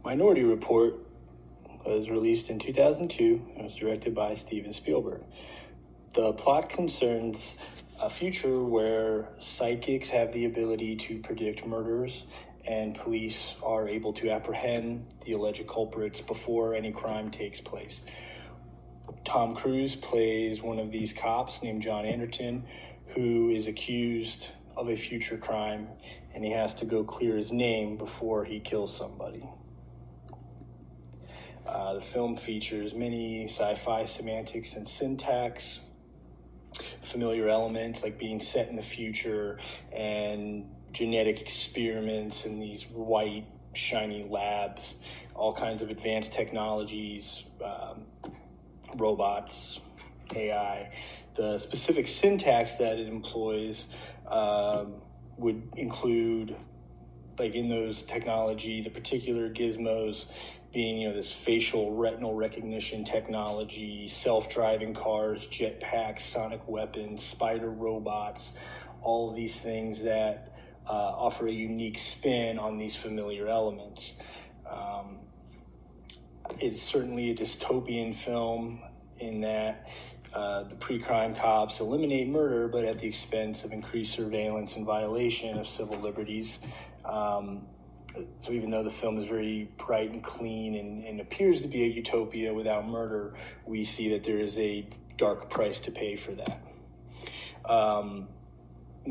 Minority Report was released in 2002 and was directed by Steven Spielberg. The plot concerns a future where psychics have the ability to predict murders and police are able to apprehend the alleged culprits before any crime takes place. Tom Cruise plays one of these cops named John Anderton, who is accused of a future crime, and he has to go clear his name before he kills somebody. The film features many sci-fi semantics and syntax, familiar elements like being set in the future and genetic experiments in these white, shiny labs, all kinds of advanced technologies, robots, AI. The specific syntax that it employs would include, like in those technology, the particular gizmos being, this facial retinal recognition technology, self-driving cars, jetpacks, sonic weapons, spider robots, all of these things that offer a unique spin on these familiar elements. It's certainly a dystopian film in that the pre-crime cops eliminate murder, but at the expense of increased surveillance and violation of civil liberties. So even though the film is very bright and clean and appears to be a utopia without murder, we see that there is a dark price to pay for that. And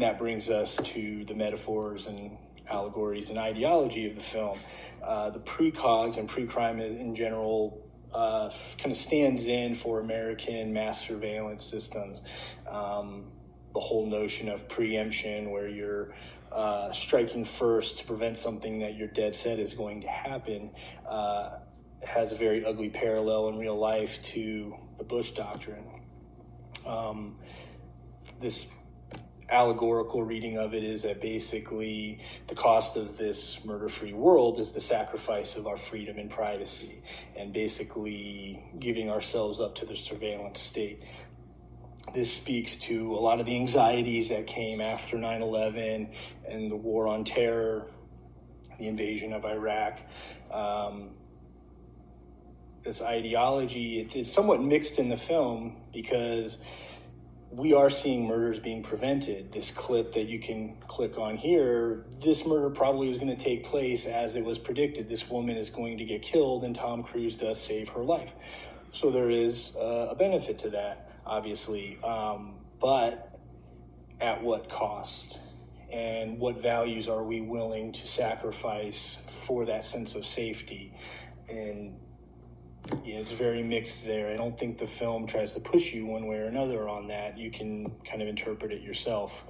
that brings us to the metaphors and allegories and ideology of the film. The precogs and pre-crime in general kind of stands in for American mass surveillance systems. The whole notion of preemption, where you're striking first to prevent something that you're dead set is going to happen, has a very ugly parallel in real life to the Bush Doctrine. This allegorical reading of it is that basically the cost of this murder-free world is the sacrifice of our freedom and privacy, and basically giving ourselves up to the surveillance state. This speaks to a lot of the anxieties that came after 9/11 and the war on terror, the invasion of Iraq. This ideology, it's somewhat mixed in the film because we are seeing murders being prevented. This clip that you can click on here, this murder probably is going to take place as it was predicted. This woman is going to get killed, and Tom Cruise does save her life. So there is a benefit to that, obviously. But at what cost? And what values are we willing to sacrifice for that sense of safety? And it's very mixed there. I don't think the film tries to push you one way or another on that. You can kind of interpret it yourself.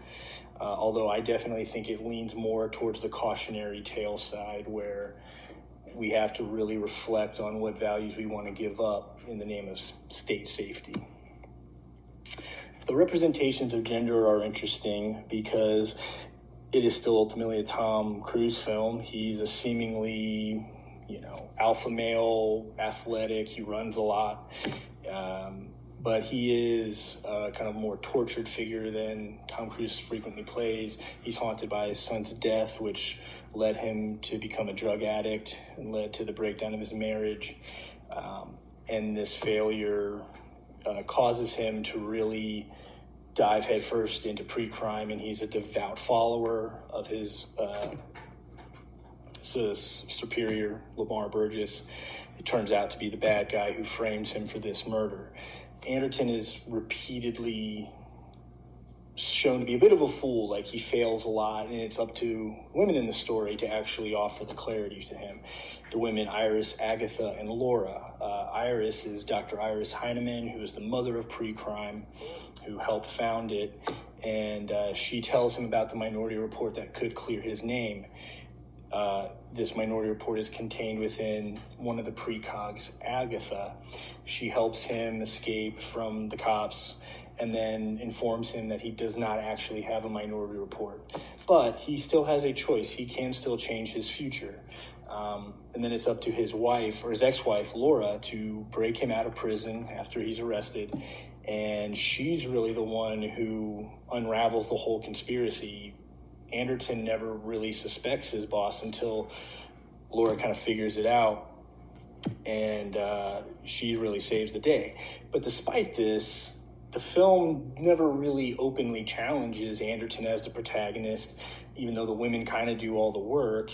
Although I definitely think it leans more towards the cautionary tale side, where we have to really reflect on what values we want to give up in the name of state safety. The representations of gender are interesting because it is still ultimately a Tom Cruise film. He's a seemingly alpha male, athletic, he runs a lot, but he is kind of more tortured figure than Tom Cruise frequently plays. He's haunted by his son's death, which led him to become a drug addict and led to the breakdown of his marriage. And this failure causes him to really dive headfirst into pre-crime, and he's a devout follower of his superior, Lamar Burgess. It turns out to be the bad guy who frames him for this murder. Anderton is repeatedly shown to be a bit of a fool, like he fails a lot, and it's up to women in the story to actually offer the clarity to him. The women, Iris, Agatha, and Laura. Iris is Dr. Iris Heinemann, who is the mother of pre-crime, who helped found it, and she tells him about the Minority Report that could clear his name. This Minority Report is contained within one of the precogs, Agatha. She helps him escape from the cops and then informs him that he does not actually have a Minority Report. But he still has a choice. He can still change his future. And then it's up to his wife, or his ex-wife, Laura, to break him out of prison after he's arrested. And she's really the one who unravels the whole conspiracy. Anderton never really suspects his boss until Laura kind of figures it out, and she really saves the day. But despite this, the film never really openly challenges Anderton as the protagonist, even though the women kind of do all the work.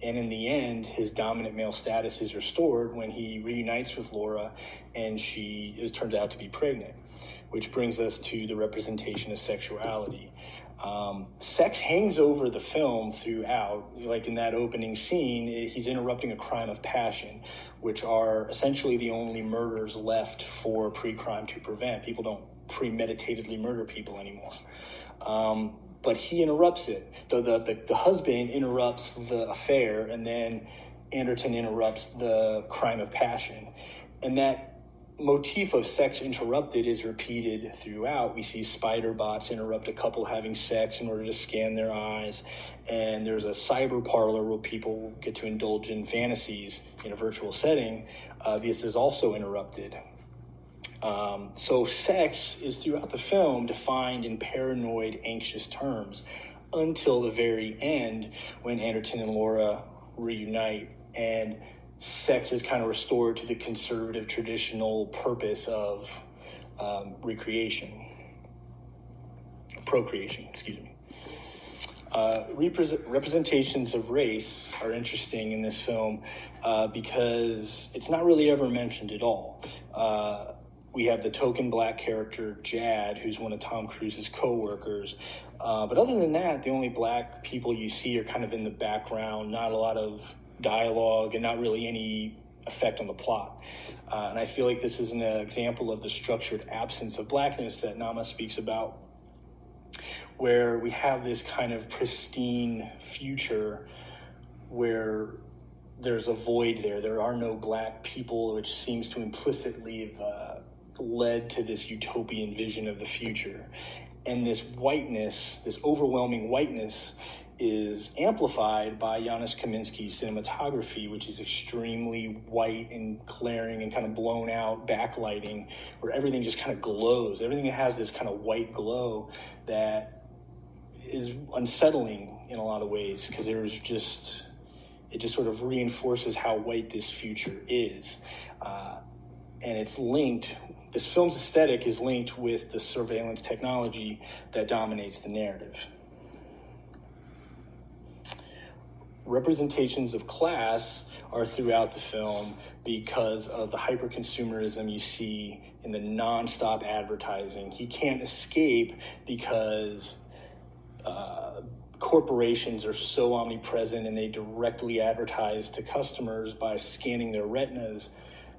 And in the end, his dominant male status is restored when he reunites with Laura, and it turns out to be pregnant, which brings us to the representation of sexuality. Sex hangs over the film throughout. Like in that opening scene, he's interrupting a crime of passion, which are essentially the only murders left for pre-crime to prevent. People don't premeditatedly murder people anymore. But he interrupts it. The husband interrupts the affair, and then Anderton interrupts the crime of passion. And that motif of sex interrupted is repeated throughout. We see spider bots interrupt a couple having sex in order to scan their eyes. And there's a cyber parlor where people get to indulge in fantasies in a virtual setting. This is also interrupted. So sex is throughout the film defined in paranoid, anxious terms until the very end when Anderton and Laura reunite and sex is kind of restored to the conservative traditional purpose of procreation, excuse me. Representations of race are interesting in this film because it's not really ever mentioned at all. We have the token black character, Jad, who's one of Tom Cruise's co-workers. But other than that, the only black people you see are kind of in the background, not a lot of dialogue and not really any effect on the plot. And I feel like this is an example of the structured absence of blackness that Nama speaks about, where we have this kind of pristine future where there's a void there. There are no black people, which seems to implicitly have led to this utopian vision of the future. And this whiteness, this overwhelming whiteness, is amplified by Janusz Kaminski's cinematography, which is extremely white and glaring and kind of blown out backlighting, where everything just kind of glows. Everything has this kind of white glow that is unsettling in a lot of ways, because it just sort of reinforces how white this future is. And it's linked, this film's aesthetic is linked with the surveillance technology that dominates the narrative. Representations of class are throughout the film because of the hyper-consumerism you see in the non-stop advertising. He can't escape because corporations are so omnipresent and they directly advertise to customers by scanning their retinas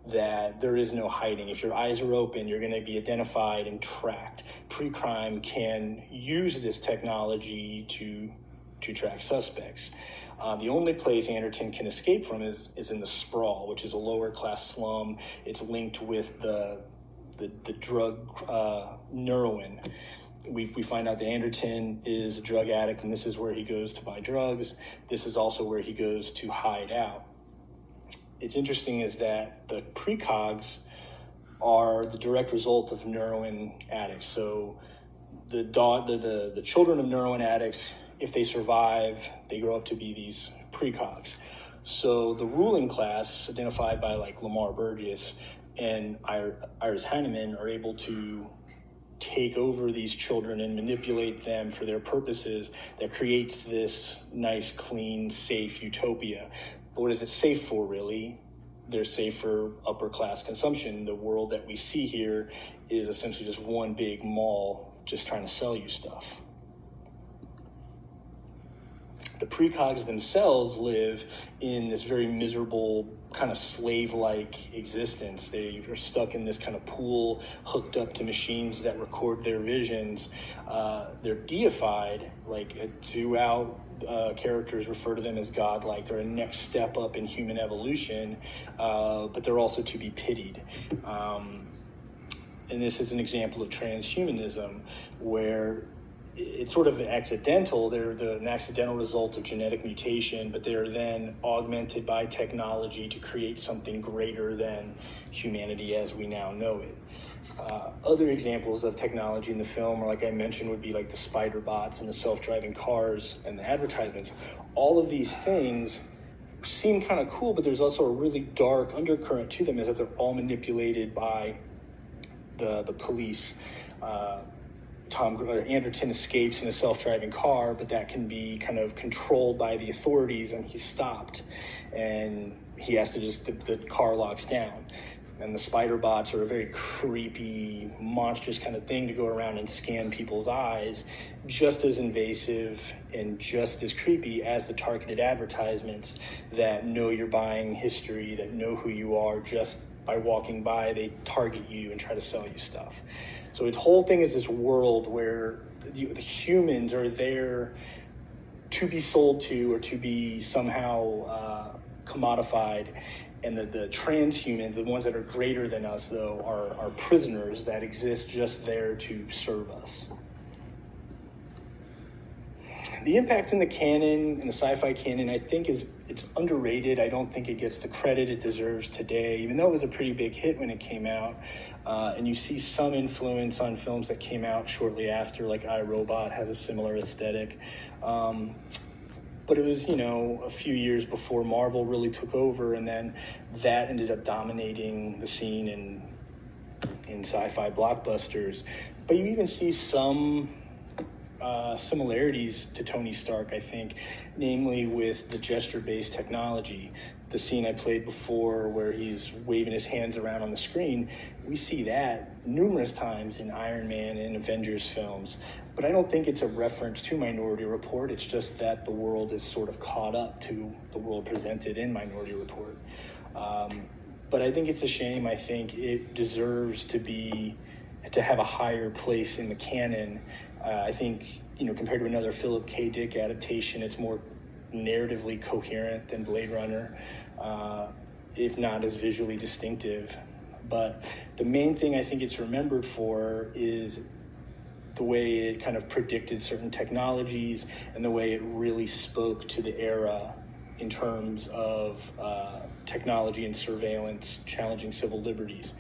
that there is no hiding. If your eyes are open, you're going to be identified and tracked. Pre-crime can use this technology to track suspects. The only place Anderton can escape from is in the Sprawl, which is a lower class slum. It's linked with the drug Neuroin. We find out that Anderton is a drug addict, and this is where he goes to buy drugs. This is also where he goes to hide out. It's interesting is that the precogs are the direct result of Neuroin addicts. So the children of Neuroin addicts, if they survive, they grow up to be these precogs. So the ruling class, identified by like Lamar Burgess and Iris Heineman, are able to take over these children and manipulate them for their purposes that creates this nice, clean, safe utopia. But what is it safe for, really? They're safe for upper class consumption. The world that we see here is essentially just one big mall just trying to sell you stuff. The precogs themselves live in this very miserable, kind of slave-like existence. They are stuck in this kind of pool, hooked up to machines that record their visions. They're deified, like throughout characters refer to them as godlike. They're a next step up in human evolution, but they're also to be pitied. And this is an example of transhumanism, where it's sort of accidental. They're an accidental result of genetic mutation, but they're then augmented by technology to create something greater than humanity as we now know it. Other examples of technology in the film, or like I mentioned, would be like the spider bots and the self-driving cars and the advertisements. All of these things seem kind of cool, but there's also a really dark undercurrent to them, is that they're all manipulated by the police. Anderton escapes in a self-driving car, but that can be kind of controlled by the authorities, and he's stopped, and he has to the car locks down. And the spider bots are a very creepy, monstrous kind of thing to go around and scan people's eyes, just as invasive and just as creepy as the targeted advertisements that know your buying history, that know who you are just by walking by. They target you and try to sell you stuff. So its whole thing is this world where the humans are there to be sold to or to be somehow commodified. And the transhumans, the ones that are greater than us, though, are prisoners that exist just there to serve us. The impact in the canon, in the sci-fi canon, I think it's underrated. I don't think it gets the credit it deserves today, even though it was a pretty big hit when it came out. And you see some influence on films that came out shortly after, like I, Robot has a similar aesthetic. But it was, a few years before Marvel really took over, and then that ended up dominating the scene in sci-fi blockbusters. But you even see some similarities to Tony Stark, I think, namely with the gesture-based technology. The scene I played before where he's waving his hands around on the screen, we see that numerous times in Iron Man and Avengers films. But I don't think it's a reference to Minority Report. It's just that the world is sort of caught up to the world presented in Minority Report. But I think it's a shame. I think it deserves to have a higher place in the canon. I think, compared to another Philip K. Dick adaptation, it's more narratively coherent than Blade Runner, if not as visually distinctive. But the main thing I think it's remembered for is the way it kind of predicted certain technologies and the way it really spoke to the era in terms of technology and surveillance challenging civil liberties.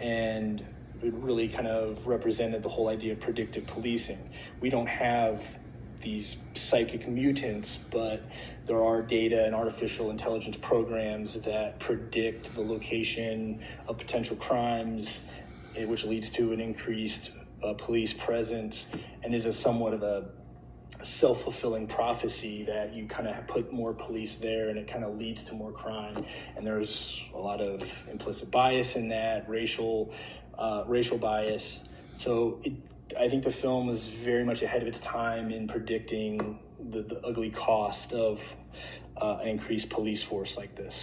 And it really kind of represented the whole idea of predictive policing. We don't have these psychic mutants, but there are data and artificial intelligence programs that predict the location of potential crimes, which leads to an increased police presence, and it is somewhat of a self-fulfilling prophecy that you kind of put more police there and it kind of leads to more crime. And there's a lot of implicit bias in that, racial bias. So I think the film was very much ahead of its time in predicting the ugly cost of an increased police force like this.